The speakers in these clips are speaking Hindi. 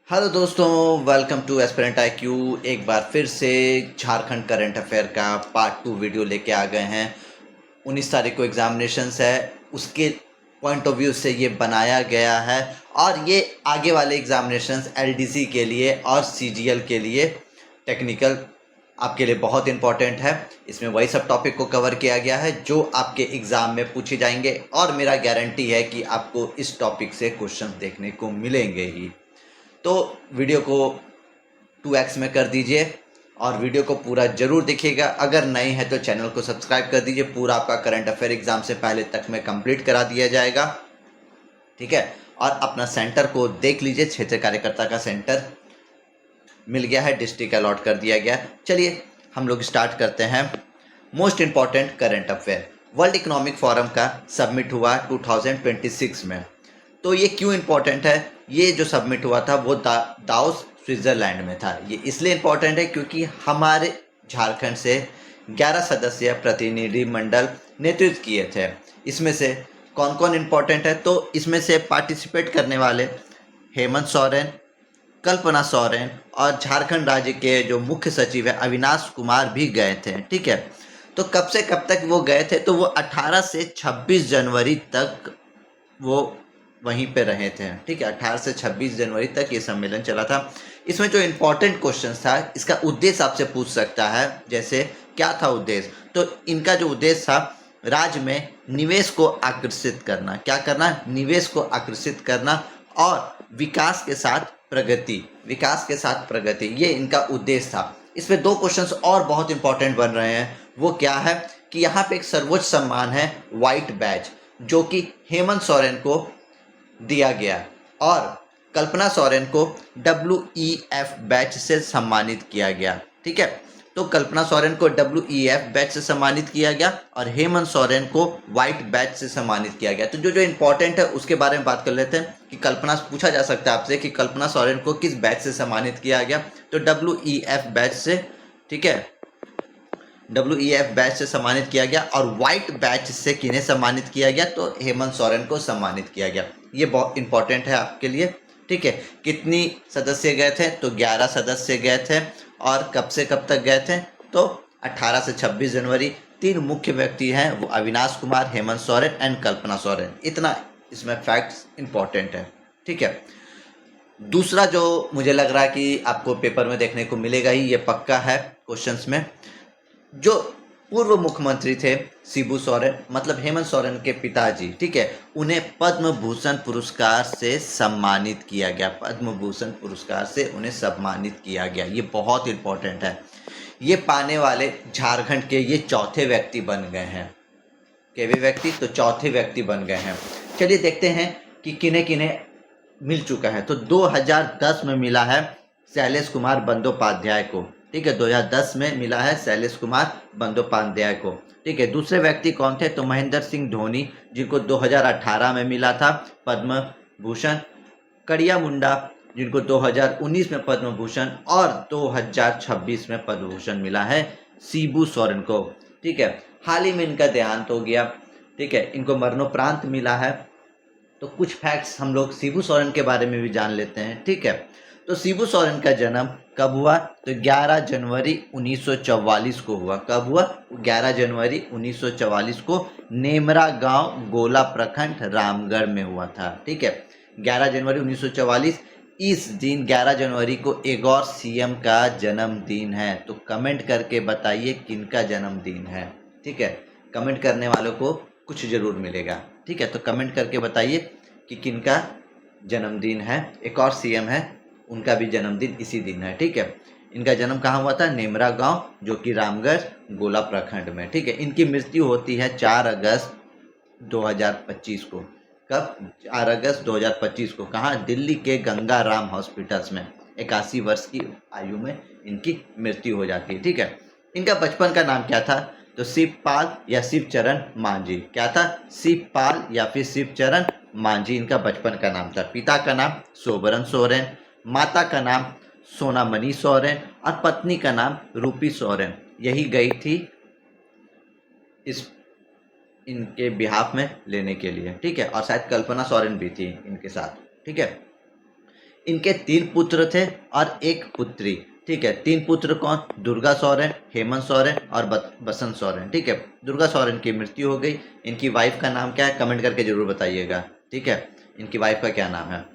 हेलो दोस्तों, वेलकम टू एस्पिरेंट IQ। एक बार फिर से झारखंड करंट अफेयर का पार्ट 2 वीडियो लेके आ गए हैं। 19 तारीख को एग्जामिनेशंस है, उसके पॉइंट ऑफ व्यू से ये बनाया गया है और ये आगे वाले एग्जामिनेशंस LDC के लिए और CGL के लिए टेक्निकल आपके लिए बहुत इंपॉर्टेंट है। इसमें वही सब टॉपिक को कवर किया गया है जो आपके एग्ज़ाम में पूछे जाएंगे और मेरा गारंटी है कि आपको इस टॉपिक से क्वेश्चन देखने को मिलेंगे ही। तो वीडियो को 2x में कर दीजिए और वीडियो को पूरा ज़रूर देखिएगा। अगर नए हैं तो चैनल को सब्सक्राइब कर दीजिए। पूरा आपका करंट अफेयर एग्ज़ाम से पहले तक में कंप्लीट करा दिया जाएगा, ठीक है। और अपना सेंटर को देख लीजिए, क्षेत्र कार्यकर्ता का सेंटर मिल गया है, डिस्ट्रिक्ट अलॉट कर दिया गया। चलिए हम लोग स्टार्ट करते हैं। Most important current affair, world economic forum का सबमिट हुआ 2026 में। तो ये क्यों इम्पोर्टेंट है? ये जो सबमिट हुआ था वो दाओस स्विट्ज़रलैंड में था। ये इसलिए इम्पोर्टेंट है क्योंकि हमारे झारखंड से 11 सदस्यीय प्रतिनिधि मंडल नेतृत्व किए थे। इसमें से कौन कौन इम्पोर्टेंट है? तो इसमें से पार्टिसिपेट करने वाले हेमंत सोरेन, कल्पना सोरेन और झारखंड राज्य के जो मुख्य सचिव है अविनाश कुमार भी गए थे, ठीक है। तो कब से कब तक वो गए थे? तो वो 18 से 26 जनवरी तक वो वहीं पे रहे थे, ठीक है। 18 से 26 जनवरी तक ये सम्मेलन चला था। इसमें जो इम्पोर्टेंट क्वेश्चन था, इसका उद्देश्य आपसे पूछ सकता है, जैसे क्या था उद्देश्य? तो इनका जो उद्देश्य था, राज्य में निवेश को आकर्षित करना। क्या करना? निवेश को आकर्षित करना और विकास के साथ प्रगति, विकास के साथ प्रगति, ये इनका उद्देश्य था। इसमें दो क्वेश्चंस और बहुत इंपॉर्टेंट बन रहे हैं। वो क्या है कि यहाँ पे एक सर्वोच्च सम्मान है व्हाइट बैज, जो कि हेमंत सोरेन को दिया गया और कल्पना सोरेन को WEF बैच से सम्मानित किया गया, ठीक है। तो कल्पना सोरेन को WEF बैच से सम्मानित किया गया और हेमंत सोरेन को व्हाइट बैच से सम्मानित किया गया। तो जो जो इम्पोर्टेंट है उसके बारे में बात कर लेते हैं कि कल्पना, पूछा जा सकता है आपसे कि कल्पना सोरेन को किस बैच से सम्मानित किया गया? तो WEF बैच से, ठीक है। WEF बैच से सम्मानित किया गया और व्हाइट बैच से किन्हें सम्मानित किया गया? तो हेमंत सोरेन को सम्मानित किया गया। ये बहुत इंपॉर्टेंट है आपके लिए, ठीक है। कितनी सदस्य गए थे? तो 11 सदस्य गए थे। और कब से कब तक गए थे? तो 18 से 26 जनवरी। तीन मुख्य व्यक्ति हैं, वो अविनाश कुमार, हेमंत सोरेन एंड कल्पना सोरेन। इतना इसमें फैक्ट्स इंपॉर्टेंट है, ठीक है। दूसरा जो मुझे लग रहा है कि आपको पेपर में देखने को मिलेगा ही, ये पक्का है क्वेश्चंस में, जो पूर्व मुख्यमंत्री थे शिबू सोरेन, मतलब हेमंत सोरेन के पिताजी, ठीक है, उन्हें पद्म भूषण पुरस्कार से सम्मानित किया गया। पद्म भूषण पुरस्कार से उन्हें सम्मानित किया गया। ये बहुत इंपॉर्टेंट है। ये पाने वाले झारखंड के ये चौथे व्यक्ति बन गए हैं। केवे व्यक्ति? तो चौथे व्यक्ति बन गए हैं। चलिए देखते हैं कि किन्हें किन्हें मिल चुका है। तो 2010 में मिला है शैलेश कुमार बंदोपाध्याय को, ठीक है। 2010 में मिला है शैलेश कुमार बंदोपाध्याय को, ठीक है। दूसरे व्यक्ति कौन थे? तो महेंद्र सिंह धोनी, जिनको 2018 में मिला था पद्म भूषण। कड़िया मुंडा, जिनको 2019 में पद्म भूषण और 2026 में पद्म भूषण मिला है शिबू सोरेन को, ठीक है। हाल ही में इनका देहांत हो गया, ठीक है। इनको मरणोपरांत मिला है। तो कुछ फैक्ट्स हम लोग शिबू सोरेन के बारे में भी जान लेते हैं, ठीक है। तो शिबू सोरेन का जन्म कब हुआ? तो 11 जनवरी 1944 को हुआ। कब हुआ? 11 जनवरी 1944 को नेमरा गांव, गोला प्रखंड, रामगढ़ में हुआ था, ठीक है। 11 जनवरी 1944। इस दिन 11 जनवरी को एक और CM का जन्मदिन है। तो कमेंट करके बताइए किनका जन्मदिन है, ठीक है। कमेंट करने वालों को कुछ जरूर मिलेगा, ठीक है। तो कमेंट करके बताइए कि किनका जन्मदिन है। एक और CM है, उनका भी जन्मदिन इसी दिन है, ठीक है। इनका जन्म कहाँ हुआ था? नेमरा गांव, जो कि रामगढ़ गोला प्रखंड में, ठीक है। इनकी मृत्यु होती है 4 अगस्त 2025 को। कब? 4 अगस्त 2025 को। कहाँ? दिल्ली के गंगा राम हॉस्पिटल्स में। 81 वर्ष की आयु में इनकी मृत्यु हो जाती है, ठीक है। इनका बचपन का नाम क्या था? तो शिवपाल या शिवचरण मांझी। क्या था? शिवपाल या फिर शिवचरण मांझी इनका बचपन का नाम था। पिता का नाम सोबरन सोरेन, माता का नाम सोनामणि सोरेन और पत्नी का नाम रूपी सोरेन। यही गई थी इस इनके बिहाफ में लेने के लिए, ठीक है। और शायद कल्पना सोरेन भी थी इनके साथ, ठीक है। इनके 3 पुत्र थे और 1 पुत्री। ठीक है, 3 पुत्र कौन? दुर्गा सॉरेन, हेमंत सॉरेन और बसंत सॉरेन। ठीक है, दुर्गा सॉरेन की मृत्यु हो गई। इनकी वाइफ का नाम क्या है? कमेंट करके जरूर बताइएगा। ठीक है, इनकी वाइफ का क्या नाम है?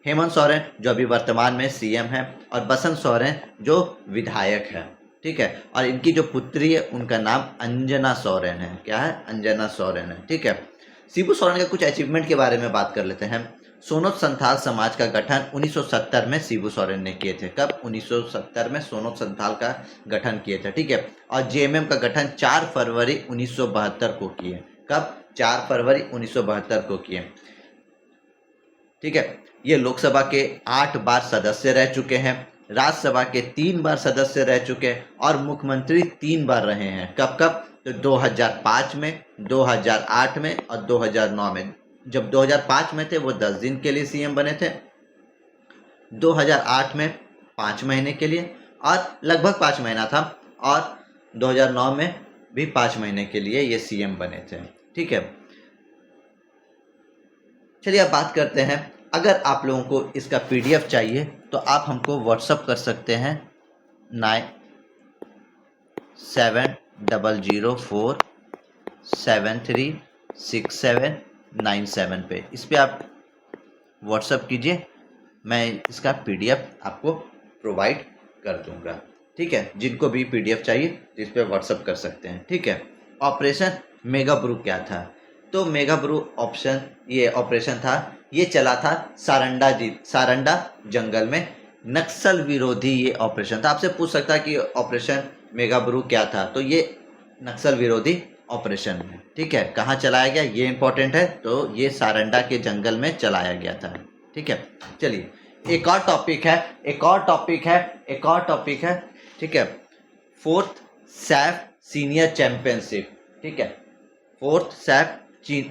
हेमंत सोरेन जो अभी वर्तमान में सीएम है, और बसंत सोरेन जो विधायक है। ठीक है, और इनकी जो पुत्री है उनका नाम अंजना सोरेन है। क्या है? अंजना सोरेन है। ठीक है, शिबू सोरेन के कुछ अचीवमेंट के बारे में बात कर लेते हैं। सोनोत संथाल समाज का गठन 1970 में शिबू सोरेन ने किए थे। कब? 1970 में सोनोत संथाल का गठन किए थे। ठीक है, और जेएमएम का गठन 4 फरवरी 1972 को किए। कब? 4 फरवरी 1972 को किए। ठीक है, ये लोकसभा के 8 बार सदस्य रह चुके हैं, राज्यसभा के 3 बार सदस्य रह चुके हैं, और मुख्यमंत्री 3 बार रहे हैं। कब कब? तो 2005 में, 2008 में और 2009 में। जब 2005 में थे वो 10 दिन के लिए सीएम बने थे, 2008 में 5 महीने के लिए, और लगभग 5 महीना था, और 2009 में भी 5 महीने के लिए ये सीएम बने थे। ठीक है, चलिए अब बात करते हैं। अगर आप लोगों को इसका पीडीएफ चाहिए तो आप हमको व्हाट्सअप कर सकते हैं 9700473697 पे। इस पर आप व्हाट्सअप कीजिए, मैं इसका पीडीएफ आपको प्रोवाइड कर दूंगा। ठीक है, जिनको भी पीडीएफ चाहिए तो इस पर व्हाट्सअप कर सकते हैं। ठीक है, ऑपरेशन मेगा ब्रू क्या था? तो मेगा ब्रू ये ऑपरेशन था, ये चला था सारंडा जंगल में। नक्सल विरोधी ये ऑपरेशन था। आपसे पूछ सकता है कि ऑपरेशन मेगा ब्रू क्या था? तो ये नक्सल विरोधी ऑपरेशन है। ठीक है, कहाँ चलाया गया ये इंपॉर्टेंट है। तो ये सारंडा के जंगल में चलाया गया था। ठीक है, चलिए एक और टॉपिक है। ठीक है, 4th सैफ सीनियर चैंपियनशिप। ठीक है, 4th सैफ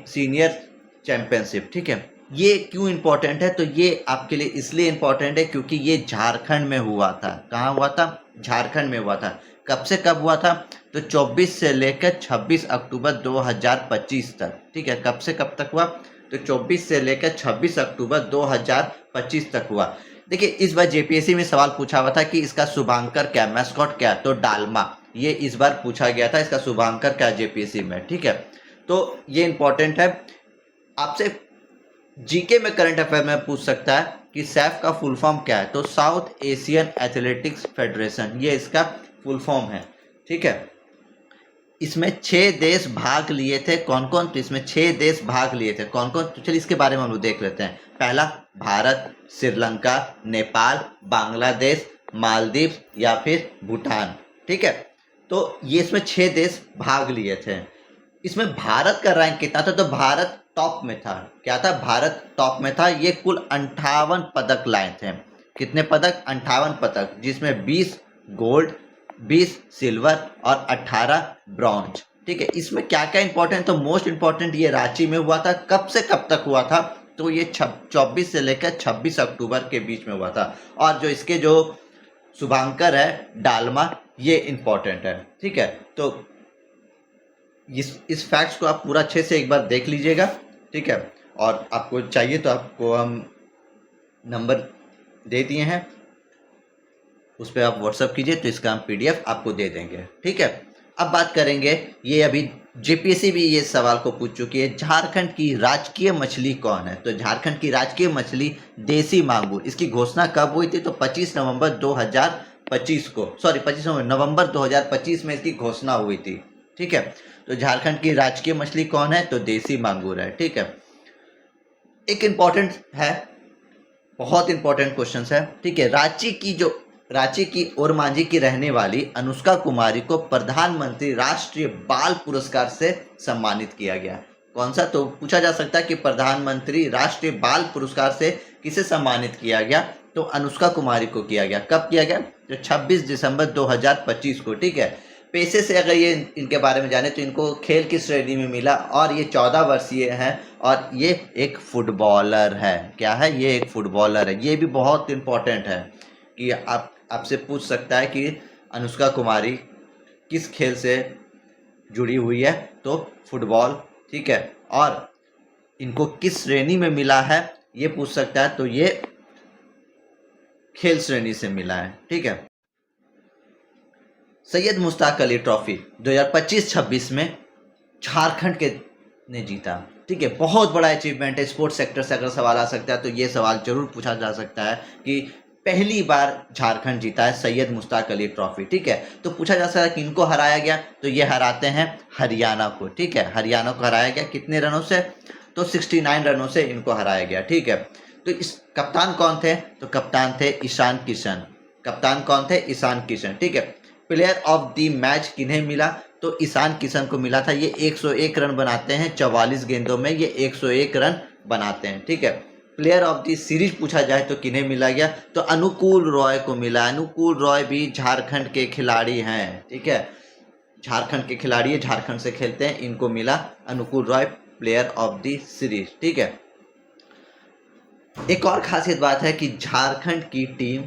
सीनियर चैंपियनशिप। ठीक है, ये क्यों इंपॉर्टेंट है? तो ये आपके लिए इसलिए इंपॉर्टेंट है क्योंकि ये झारखंड में हुआ था। कहाँ हुआ था? झारखंड में हुआ था। कब से कब हुआ था? तो 24 से लेकर 26 अक्टूबर 2025 तक। ठीक है, कब से कब तक हुआ? तो 24 से लेकर 26 अक्टूबर 2025 तक हुआ। देखिए, इस बार जेपीएससी में सवाल पूछा हुआ था कि इसका शुभांकर क्या, मैस्कॉट क्या? तो डालमा। ये इस बार पूछा गया था, इसका शुभांकर क्या जेपीएससी में। ठीक है, तो ये इंपॉर्टेंट है। आपसे जीके में करंट अफेयर में पूछ सकता है कि सैफ का फुल फॉर्म क्या है? तो साउथ एशियन एथलेटिक्स फेडरेशन, ये इसका फुल फॉर्म है। ठीक है, इसमें 6 देश भाग लिए थे। कौन कौन? तो इसमें 6 देश भाग लिए थे। कौन कौन? तो चलिए इसके बारे में हम लोग देख लेते हैं। पहला भारत, श्रीलंका, नेपाल, बांग्लादेश, मालदीव या फिर भूटान। ठीक है, तो ये इसमें 6 देश भाग लिए थे। इसमें भारत का रैंक कितना था? तो भारत टॉप में था। क्या था? भारत टॉप में था। ये कुल 58 पदक लाए थे। कितने पदक? 58 पदक, जिसमें 20 गोल्ड, 20 सिल्वर और 18 ब्रॉन्ज। ठीक है, इसमें क्या क्या इंपॉर्टेंट? तो मोस्ट इंपॉर्टेंट ये रांची में हुआ था। कब से कब तक हुआ था? तो ये 24 से लेकर 26 अक्टूबर के बीच में हुआ था। और जो इसके जो शुभांकर है डालमा, ये इंपॉर्टेंट है। ठीक है, तो इस फैक्ट्स को आप पूरा अच्छे से एक बार देख लीजिएगा। ठीक है, और आपको चाहिए तो आपको हम नंबर दे दिए हैं, उस पर आप व्हाट्सअप कीजिए तो इसका हम पीडीएफ आपको दे देंगे। ठीक है, अब बात करेंगे, ये अभी जेपीएससी भी ये सवाल को पूछ चुकी है, झारखंड की राजकीय मछली कौन है? तो झारखंड की राजकीय मछली देसी मांगुर। इसकी घोषणा कब हुई थी? तो 25 नवंबर 2025 को, सॉरी 25 नवंबर 2025 में इसकी घोषणा हुई थी। ठीक है, तो झारखंड की राजकीय मछली कौन है? तो देसी मांगुर है। ठीक है, एक इंपॉर्टेंट है, बहुत इंपॉर्टेंट क्वेश्चन है। ठीक है, रांची की ओरमांझी की रहने वाली अनुष्का कुमारी को प्रधानमंत्री राष्ट्रीय बाल पुरस्कार से सम्मानित किया गया। कौन सा? तो पूछा जा सकता है कि प्रधानमंत्री राष्ट्रीय बाल पुरस्कार से किसे सम्मानित किया गया? तो अनुष्का कुमारी को किया गया। कब किया गया? तो 26 दिसंबर 2025 को। ठीक है, पेशे से अगर ये इनके बारे में जाने तो इनको खेल की श्रेणी में मिला, और ये 14 वर्षीय हैं, और ये एक फुटबॉलर है। क्या है? ये एक फुटबॉलर है। ये भी बहुत इंपॉर्टेंट है कि आपसे पूछ सकता है कि अनुष्का कुमारी किस खेल से जुड़ी हुई है? तो फुटबॉल। ठीक है, और इनको किस श्रेणी में मिला है ये पूछ सकता है। तो ये खेल श्रेणी से मिला है। ठीक है, सैयद मुश्ताक अली ट्रॉफी 2025-26 में झारखंड के ने जीता। ठीक है, बहुत बड़ा अचीवमेंट है। स्पोर्ट्स सेक्टर से अगर सवाल आ सकता है तो ये सवाल जरूर पूछा जा सकता है कि पहली बार झारखंड जीता है सैयद मुश्ताक अली ट्रॉफी। ठीक है, तो पूछा जा सकता है कि इनको हराया गया, तो ये हराते हैं हरियाणा को। ठीक है, हरियाणा को हराया गया कितने रनों से, तो 69 रनों से इनको हराया गया। ठीक है, तो इस कप्तान कौन थे, तो कप्तान थे ईशान किशन। कप्तान कौन थे, ईशान किशन। ठीक है, प्लेयर ऑफ द मैच किन्हें मिला, तो ईशान किशन को मिला था। ये 101 रन बनाते हैं 44 गेंदों में, ये 101 रन बनाते हैं। ठीक है, प्लेयर ऑफ द सीरीज पूछा जाए तो किन्हें मिला गया, तो अनुकूल रॉय को मिला। अनुकूल रॉय भी झारखंड के खिलाड़ी हैं। ठीक है, झारखंड के खिलाड़ी है, झारखंड से खेलते हैं, इनको मिला अनुकूल Roy player of the series. ठीक है, एक और खासियत बात है कि झारखंड की टीम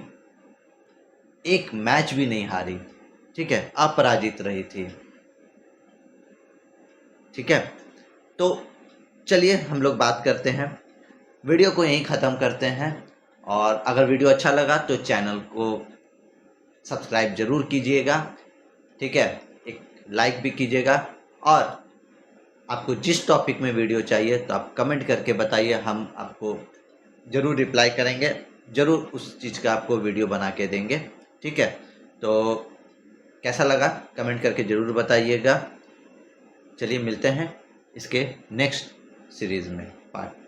एक मैच भी नहीं हारी। ठीक है, अपराजित रही थी। ठीक है, तो चलिए हम लोग बात करते हैं, वीडियो को यहीं ख़त्म करते हैं। और अगर वीडियो अच्छा लगा तो चैनल को सब्सक्राइब ज़रूर कीजिएगा। ठीक है, एक लाइक भी कीजिएगा, और आपको जिस टॉपिक में वीडियो चाहिए तो आप कमेंट करके बताइए, हम आपको ज़रूर रिप्लाई करेंगे, ज़रूर उस चीज़ का आपको वीडियो बना के देंगे। ठीक है, तो कैसा लगा कमेंट करके ज़रूर बताइएगा। चलिए मिलते हैं इसके नेक्स्ट सीरीज़ में, पार्ट